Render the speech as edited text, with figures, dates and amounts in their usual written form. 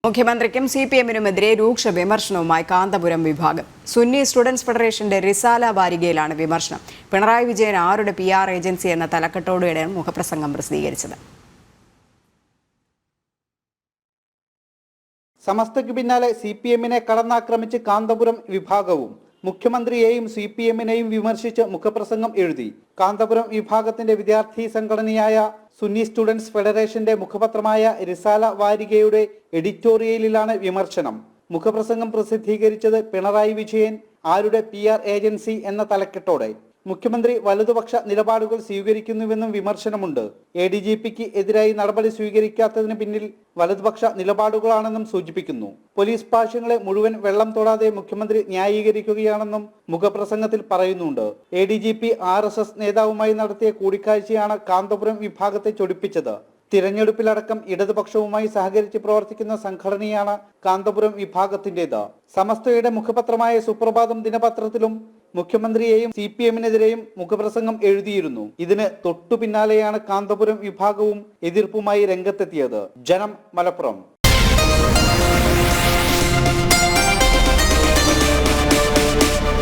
മുഖ്യമന്ത്രിക്കും സിപിഎമ്മിനുമെതിരെ രൂക്ഷ വിമർശനവുമായി കാന്തപുരം വിഭാഗം. സുന്നി സ്റ്റുഡൻസ് ഫെഡറേഷന്റെ റിസാല വാരികയിലാണ് വിമർശനം. പിണറായി വിജയൻ ആരുടെ PR ഏജൻസി എന്ന തലക്കെട്ടോടെയാണ് മുഖപ്രസംഗം പ്രസിദ്ധീകരിച്ചത്. സമസ്തയ്ക്ക് പിന്നാലെ സിപിഎമ്മിനെ കടന്നാക്രമിച്ച് കാന്തപുരം വിഭാഗവും മുഖ്യമന്ത്രിയെയും സിപിഎമ്മിനെയും വിമർശിച്ച് മുഖപ്രസംഗം എഴുതി. കാന്തപുരം വിഭാഗത്തിന്റെ വിദ്യാർത്ഥി സംഘടനയായ സുന്നി സ്റ്റുഡൻസ് ഫെഡറേഷന്റെ മുഖപത്രമായ റിസാല വാരികയുടെ എഡിറ്റോറിയലിലാണ് വിമർശനം. മുഖപ്രസംഗം പ്രസിദ്ധീകരിച്ചത് പിണറായി വിജയൻ ആരുടെ PR ഏജൻസി എന്ന തലക്കെട്ടോടെ. മുഖ്യമന്ത്രി വലതുപക്ഷ നിലപാടുകൾ സ്വീകരിക്കുന്നുവെന്നും വിമർശനമുണ്ട്. ADGPക്ക് എതിരായി നടപടി സ്വീകരിക്കാത്തതിന് പിന്നിൽ വലതുപക്ഷ നിലപാടുകളാണെന്നും സൂചിപ്പിക്കുന്നു. പോലീസ് ഭാഷ്യങ്ങളെ മുഴുവൻ വെള്ളം തൊടാതെ മുഖ്യമന്ത്രി ന്യായീകരിക്കുകയാണെന്നും മുഖപ്രസംഗത്തിൽ പറയുന്നുണ്ട്. ADGP RSS നേതാവുമായി നടത്തിയ കൂടിക്കാഴ്ചയാണ് കാന്തപുരം വിഭാഗത്തെ ചൊടിപ്പിച്ചത്. തിരഞ്ഞെടുപ്പിലടക്കം ഇടതുപക്ഷവുമായി സഹകരിച്ച് പ്രവർത്തിക്കുന്ന സംഘടനയാണ് കാന്തപുരം വിഭാഗത്തിന്റേത്. സമസ്തയുടെ മുഖപത്രമായ സുപ്രഭാതം ദിനപത്രത്തിലും മുഖ്യമന്ത്രിയെയും CPMനെതിരെയും മുഖപ്രസംഗം എഴുതിയിരുന്നു. ഇതിന് തൊട്ടു പിന്നാലെയാണ് കാന്തപുരം വിഭാഗവും എതിർപ്പുമായി രംഗത്തെത്തിയത്. ജനം, മലപ്പുറം.